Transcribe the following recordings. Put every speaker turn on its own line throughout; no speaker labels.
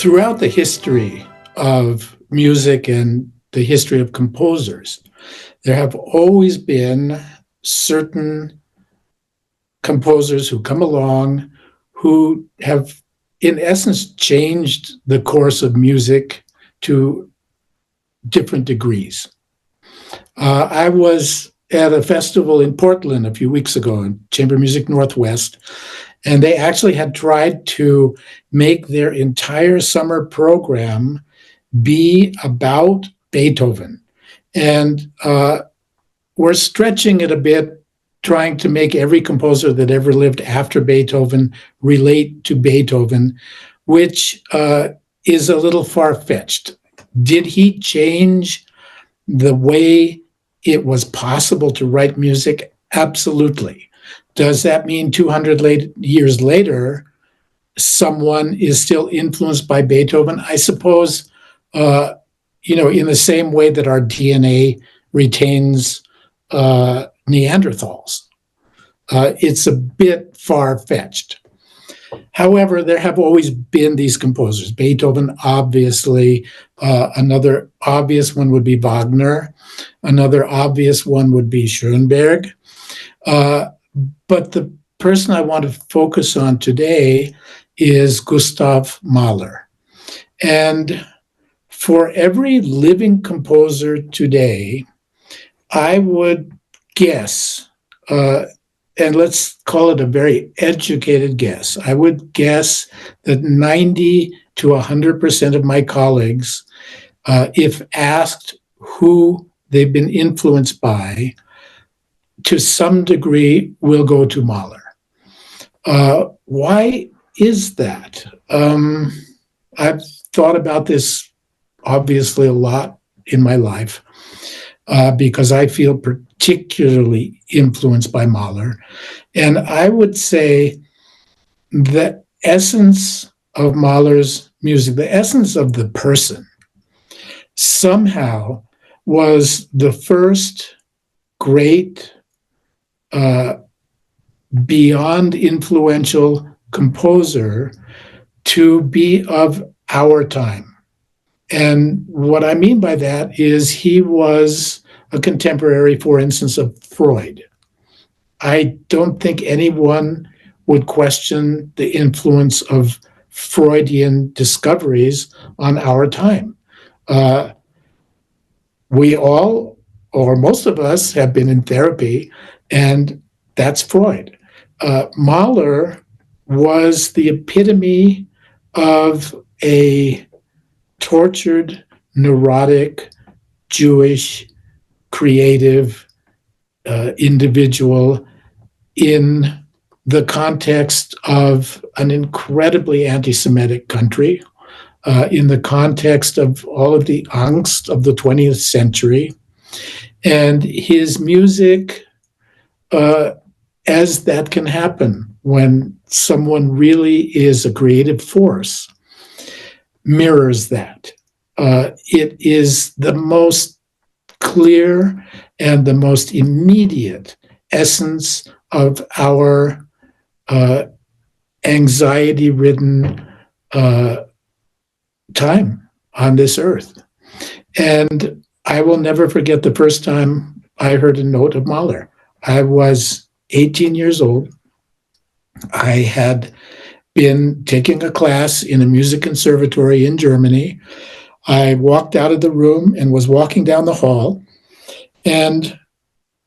Throughout the history of music and the history of composers, there have always been certain composers who come along who have, in essence, changed the course of music to different degrees. I was at a festival in Portland a few weeks ago, in Chamber Music Northwest, and they actually had tried to make their entire summer program be about Beethoven. And we're stretching it a bit, trying to make every composer that ever lived after Beethoven relate to Beethoven, which is a little far-fetched. Did he change the way it was possible to write music? Absolutely. Does that mean 200 years later, someone is still influenced by Beethoven? I suppose, in the same way that our DNA retains Neanderthals. It's a bit far-fetched. However, there have always been these composers. Beethoven, obviously. Another obvious one would be Wagner. Another obvious one would be Schoenberg. But the person I want to focus on today is Gustav Mahler. And for every living composer today, I would guess, and let's call it a very educated guess, I would guess that 90 to 100% of my colleagues, if asked who they've been influenced by, to some degree will go to Mahler. Why is that? I've thought about this obviously a lot in my life because I feel particularly influenced by Mahler. And I would say the essence of Mahler's music, the essence of the person, somehow was the first great beyond influential composer to be of our time. And what I mean by that is he was a contemporary, for instance, of Freud. I don't think anyone would question the influence of Freudian discoveries on our time. We all, or most of us, have been in therapy, and that's Freud. Mahler was the epitome of a tortured, neurotic, Jewish, creative individual in the context of an incredibly anti-Semitic country, in the context of all of the angst of the 20th century. And his music, as that can happen when someone really is a creative force, mirrors that. It is the most clear and the most immediate essence of our anxiety-ridden time on this earth. And I will never forget the first time I heard a note of Mahler. I was 18 years old. I had been taking a class in a music conservatory in Germany. I walked out of the room and was walking down the hall, and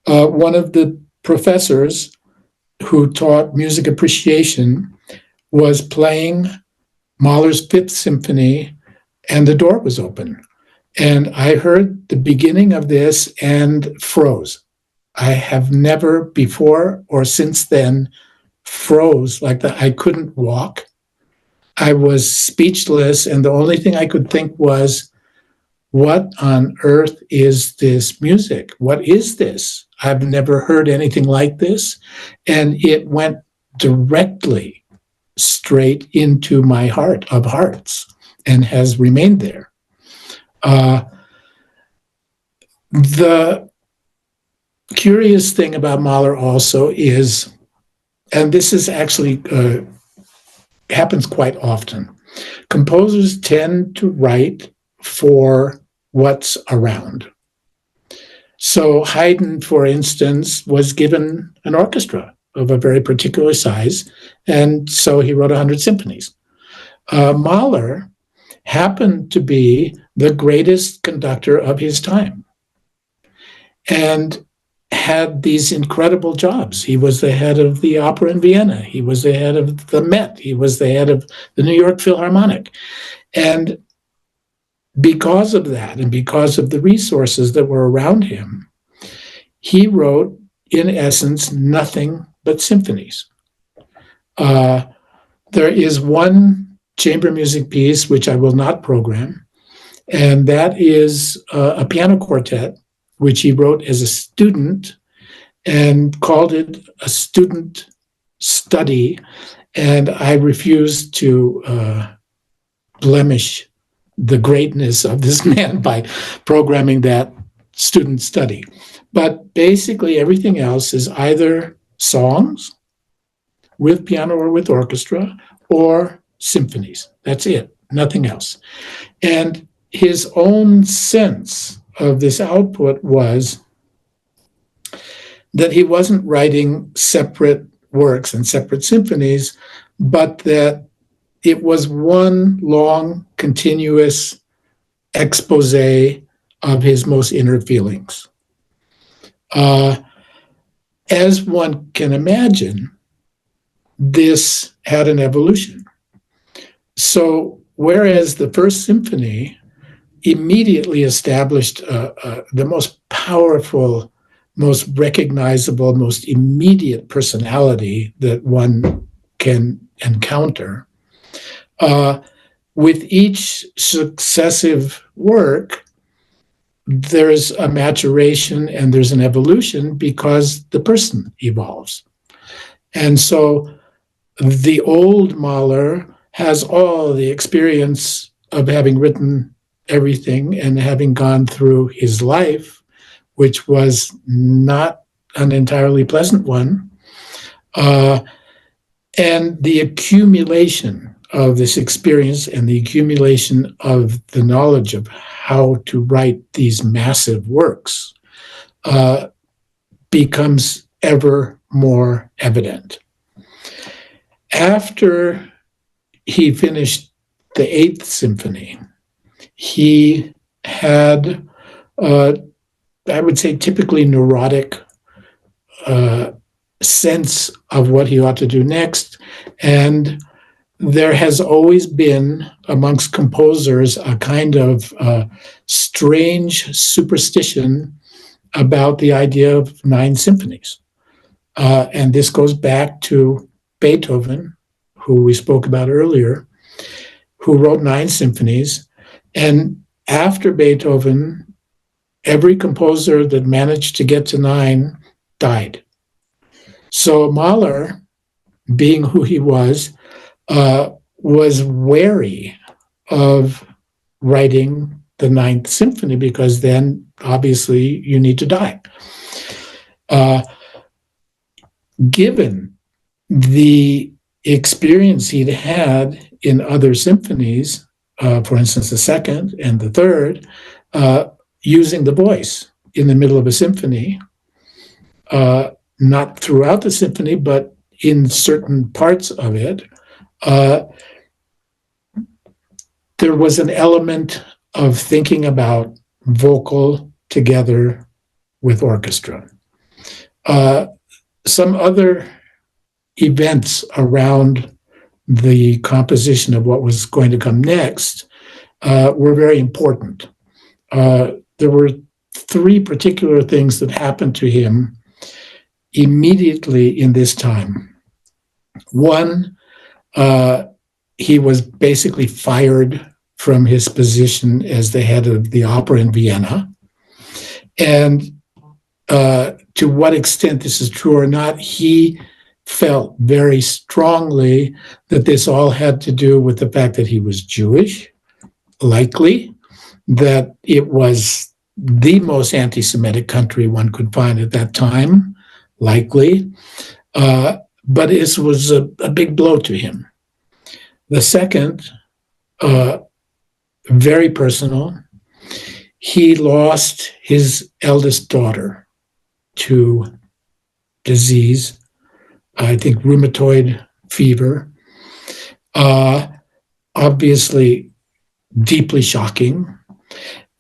one of the professors who taught music appreciation was playing Mahler's Fifth Symphony, and the door was open. And I heard the beginning of this and froze. I have never before or since then froze like that. I couldn't walk. I was speechless, and the only thing I could think was, what on earth is this music? What is this? I've never heard anything like this. And it went directly straight into my heart of hearts and has remained there. The curious thing about Mahler also is, and this is actually happens quite often, Composers tend to write for what's around. So Haydn, for instance, was given an orchestra of a very particular size, and so he wrote 100 symphonies. Mahler happened to be the greatest conductor of his time and had these incredible jobs. He was the head of the opera in Vienna. He was the head of the Met. He was the head of the New York Philharmonic. And because of that, and because of the resources that were around him, he wrote, in essence, nothing but symphonies. There is one chamber music piece which I will not program, and that is a piano quartet, which he wrote as a student and called it a student study. And I refuse to blemish the greatness of this man by programming that student study. But basically everything else is either songs with piano or with orchestra or symphonies. That's it, nothing else. And his own sense of this output was that he wasn't writing separate works and separate symphonies, but that it was one long, continuous expose of his most inner feelings. As one can imagine, this had an evolution. So whereas the First Symphony immediately established the most powerful, most recognizable, most immediate personality that one can encounter, with each successive work, there's a maturation and there's an evolution because the person evolves. And so the old Mahler has all the experience of having written everything and having gone through his life, which was not an entirely pleasant one. And the accumulation of this experience and the accumulation of the knowledge of how to write these massive works becomes ever more evident. After he finished the Eighth Symphony, he had, I would say, typically neurotic sense of what he ought to do next. And there has always been amongst composers a kind of strange superstition about the idea of 9 symphonies. And this goes back to Beethoven, who we spoke about earlier, who wrote 9 symphonies. And after Beethoven, every composer that managed to get to 9 died. So Mahler, being who he was wary of writing the 9th Symphony because then obviously you need to die. Given the experience he'd had in other symphonies, for instance, the second and the third, using the voice in the middle of a symphony, not throughout the symphony, but in certain parts of it, there was an element of thinking about vocal together with orchestra. Some other events around the composition of what was going to come next were very important. There were 3 particular things that happened to him immediately in this time. One, he was basically fired from his position as the head of the opera in Vienna. And to what extent this is true or not, he felt very strongly that this all had to do with the fact that he was Jewish, likely, that it was the most anti-Semitic country one could find at that time, likely, but this was a big blow to him. The second very personal. He lost his eldest daughter to disease, I think rheumatoid fever. Obviously, deeply shocking.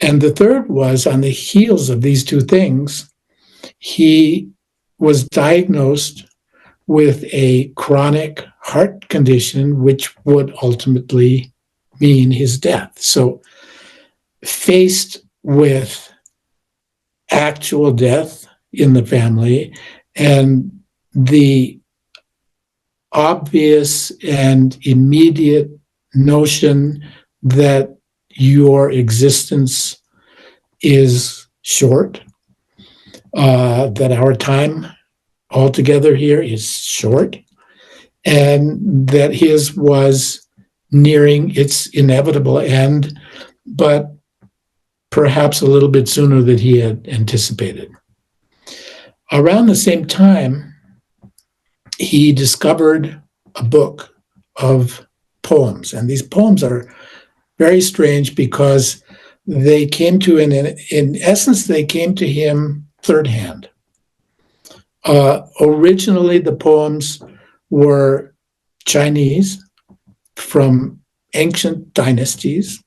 And the third was, on the heels of these two things, he was diagnosed with a chronic heart condition, which would ultimately mean his death. So, faced with actual death in the family and the obvious and immediate notion that your existence is short, that our time altogether here is short, and that his was nearing its inevitable end, but perhaps a little bit sooner than he had anticipated. Around the same time, he discovered a book of poems, and these poems are very strange because they came to him, in essence, they came to him third hand. Originally, the poems were Chinese from ancient dynasties,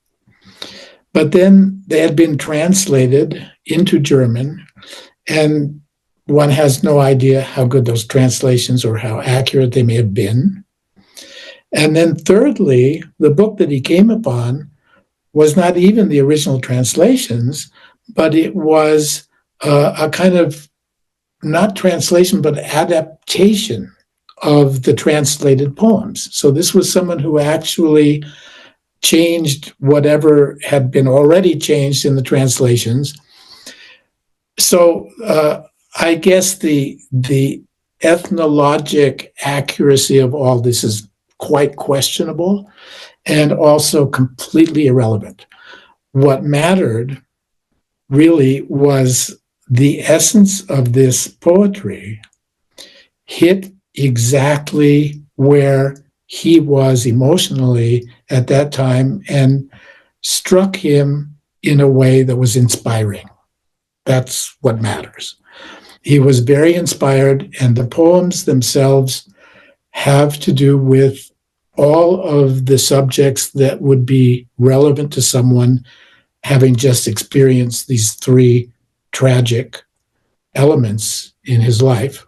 but then they had been translated into German, and one has no idea how good those translations or how accurate they may have been. And then thirdly, the book that he came upon was not even the original translations, but it was a kind of not translation, but adaptation of the translated poems. So this was someone who actually changed whatever had been already changed in the translations. So I guess the ethnologic accuracy of all this is quite questionable and also completely irrelevant. What mattered really was the essence of this poetry hit exactly where he was emotionally at that time and struck him in a way that was inspiring. That's what matters. He was very inspired, and the poems themselves have to do with all of the subjects that would be relevant to someone having just experienced these three tragic elements in his life.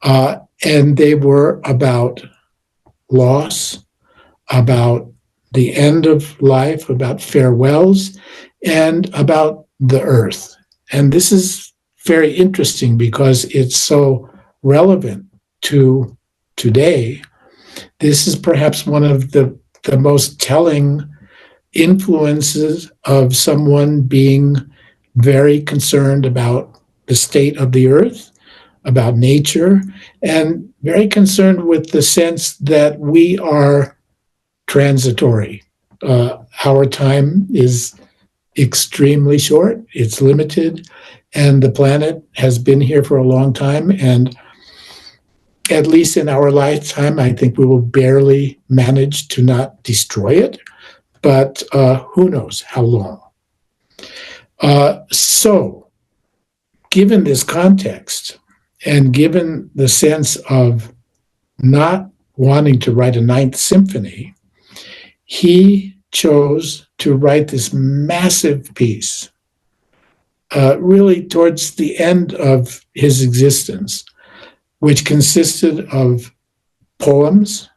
And they were about loss, about the end of life, about farewells, and about the earth. And this is very interesting because it's so relevant to today. This is perhaps one of the most telling influences of someone being very concerned about the state of the earth, about nature, and very concerned with the sense that we are transitory. Our time is extremely short, it's limited, and the planet has been here for a long time, and at least in our lifetime, I think we will barely manage to not destroy it, but who knows how long. So, given this context, and given the sense of not wanting to write a Ninth Symphony, he chose to write this massive piece, really towards the end of his existence, which consisted of poems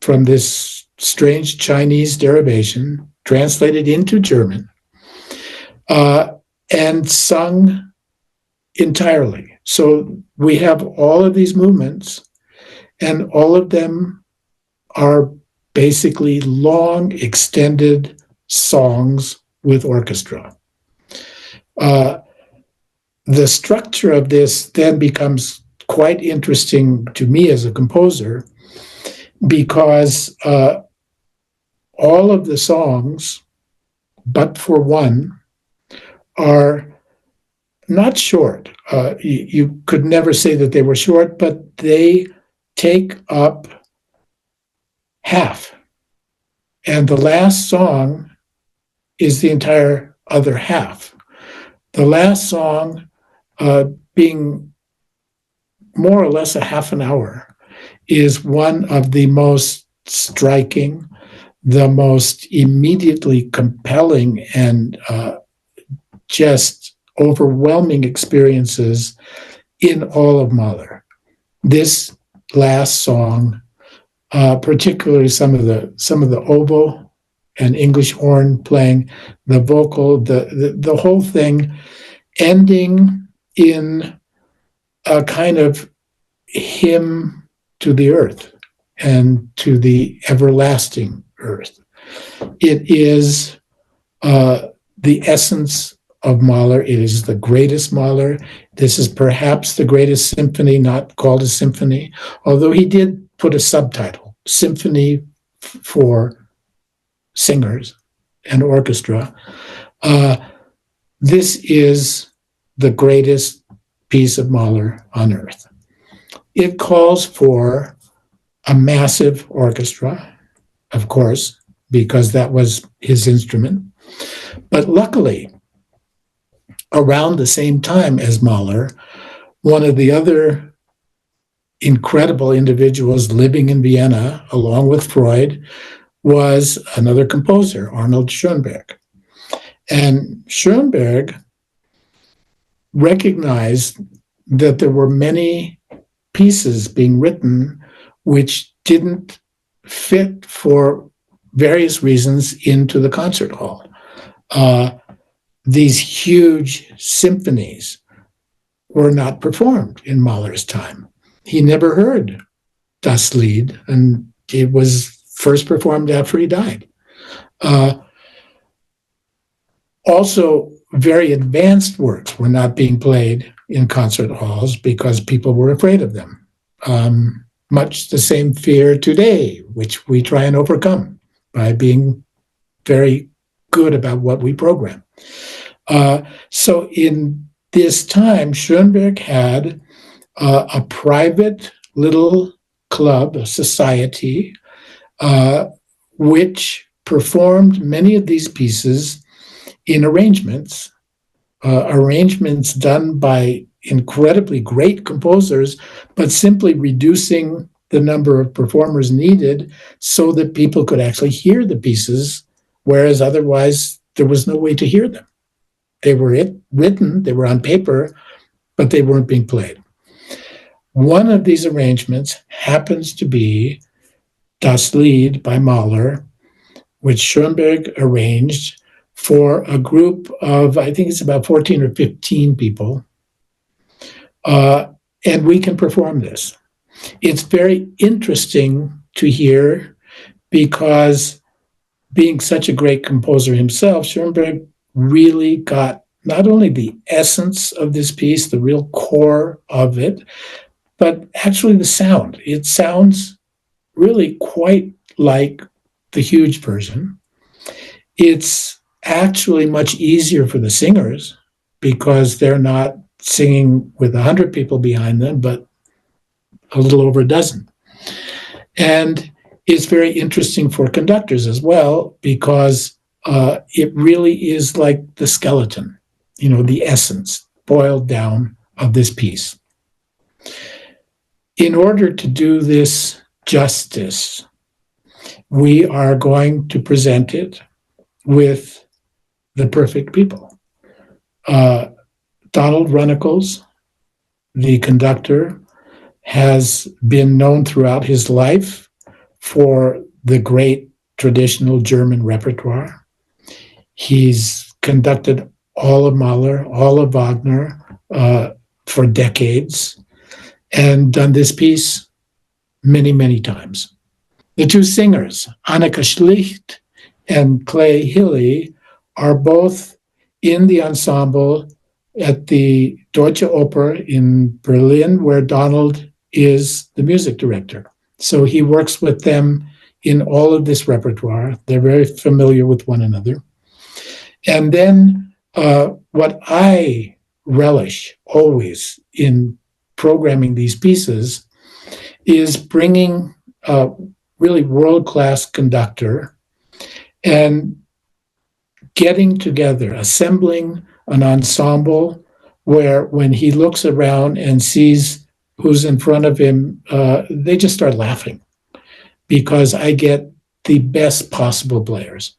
from this strange Chinese derivation, translated into German, and sung entirely. So we have all of these movements, and all of them are basically long, extended songs with orchestra. The structure of this then becomes quite interesting to me as a composer because all of the songs, but for one, are not short. You could never say that they were short, but they take up half And the last song is the entire other half. The last song, being more or less a half an hour, is one of the most striking, the most immediately compelling, and just overwhelming experiences in all of Mahler. This last song, particularly some of the oboe and English horn playing, the vocal, the whole thing, ending in a kind of hymn to the earth and to the everlasting earth. It is the essence of Mahler. It is the greatest Mahler. This is perhaps the greatest symphony not called a symphony, although he did put a subtitle, Symphony for Singers and Orchestra. This is the greatest piece of Mahler on earth. It calls for a massive orchestra, of course, because that was his instrument. But luckily, around the same time as Mahler, one of the other incredible individuals living in Vienna, along with Freud, was another composer, Arnold Schoenberg. And Schoenberg recognized that there were many pieces being written which didn't fit for various reasons into the concert hall. These huge symphonies were not performed in Mahler's time. He never heard Das Lied, and it was first performed after he died. Also, very advanced works were not being played in concert halls because people were afraid of them. Much the same fear today, which we try and overcome by being very good about what we program. So in this time, Schoenberg had a private little club, a society, which performed many of these pieces in arrangements done by incredibly great composers, but simply reducing the number of performers needed so that people could actually hear the pieces, whereas otherwise there was no way to hear them. They were written, they were on paper, but they weren't being played. One of these arrangements happens to be Das Lied by Mahler, which Schoenberg arranged for a group of, I think it's about 14 or 15 people. And we can perform this. It's very interesting to hear because being such a great composer himself, Schoenberg really got not only the essence of this piece, the real core of it, but actually the sound. It sounds really quite like the huge version. It's actually much easier for the singers because they're not singing with 100 people behind them, but a little over a dozen. And it's very interesting for conductors as well because it really is like the skeleton, the essence boiled down of this piece. In order to do this justice, we are going to present it with the perfect people. Donald Runnicles, the conductor, has been known throughout his life for the great traditional German repertoire. He's conducted all of Mahler, all of Wagner for decades, and done this piece many, many times. The two singers, Anneke Schlicht and Clay Hilly, are both in the ensemble at the Deutsche Oper in Berlin, where Donald is the music director. So he works with them in all of this repertoire. They're very familiar with one another. And then what I relish always in programming these pieces is bringing a really world-class conductor and getting together, assembling an ensemble where when he looks around and sees who's in front of him, they just start laughing because I get the best possible players.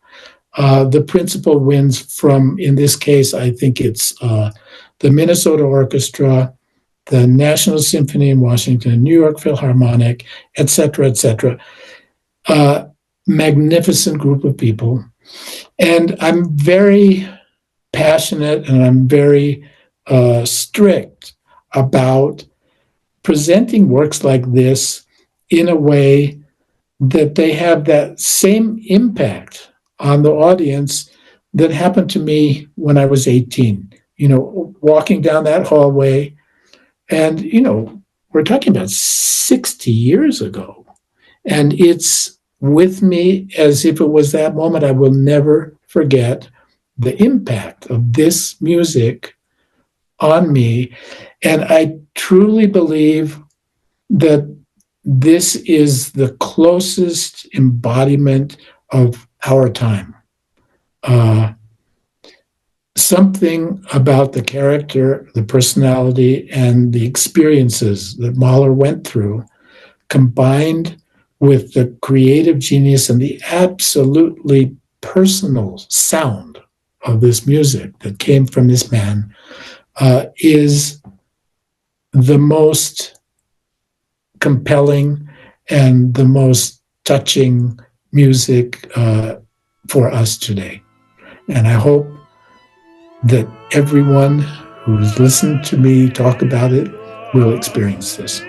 The principal wins from, in this case, I think it's the Minnesota Orchestra, the National Symphony in Washington, New York Philharmonic, et cetera, et cetera. Magnificent group of people. And I'm very passionate and I'm very strict about presenting works like this in a way that they have that same impact on the audience that happened to me when I was 18. Walking down that hallway, and, we're talking about 60 years ago. And it's with me as if it was that moment. I will never forget the impact of this music on me. And I truly believe that this is the closest embodiment of our time. Something about the character, the personality, and the experiences that Mahler went through, combined with the creative genius and the absolutely personal sound of this music that came from this man, is the most compelling and the most touching music for us today. And I hope that everyone who's listened to me talk about it will experience this.